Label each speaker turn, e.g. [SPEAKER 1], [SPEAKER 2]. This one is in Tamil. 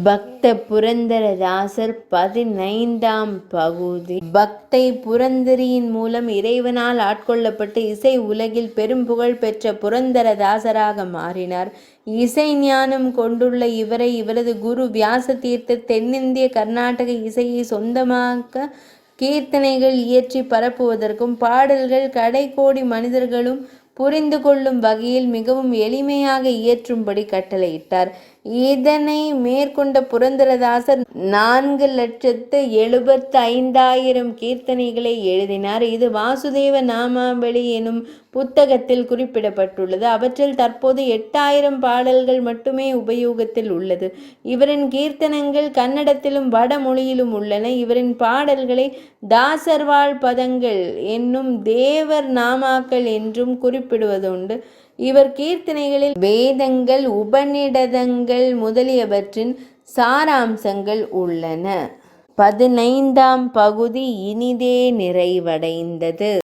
[SPEAKER 1] பக்த புரந்தரதாசர் 15ஆம் பகுதி. பக்தை புரந்தரியின் மூலம் இறைவனால் ஆட்கொள்ளப்பட்டு இசை உலகில் பெரும் புகழ் பெற்ற புரந்தரதாசராக மாறினார். இசை ஞானம் கொண்டுள்ள இவரை இவரது குரு வியாச தீர்த்தர் தென்னிந்திய கர்நாடக இசையை சொந்தமாக்க கீர்த்தனைகள் இயற்றி பரப்புவதற்கும் பாடல்கள் கடைக்கோடி மனிதர்களும் புரிந்து கொள்ளும் வகையில் மிகவும் எளிமையாக இயற்றும்படி கட்டளையிட்டார். இதனை மேற்கொண்ட புரந்தரதாசர் 4,75,000 கீர்த்தனைகளை எழுதினார். இது வாசுதேவ நாமாவளி எனும் புத்தகத்தில் குறிப்பிடப்பட்டுள்ளது. அவற்றில் தற்போது 8,000 பாடல்கள் மட்டுமே உபயோகத்தில் உள்ளது. இவரின் கீர்த்தனங்கள் கன்னடத்திலும் வடமொழியிலும் உள்ளன. இவரின் பாடல்களை தாசர்வாள் பதங்கள் என்னும் தேவர் நாமாக்கள் என்றும் குறிப்பிடுவதுண்டு. இவர் கீர்த்தனைகளில் வேதங்கள், உபநிடதங்கள் முதலியவற்றின் சாராம்சங்கள் உள்ளன. 15ஆம் பகுதி இனிதே நிறைவடைந்தது.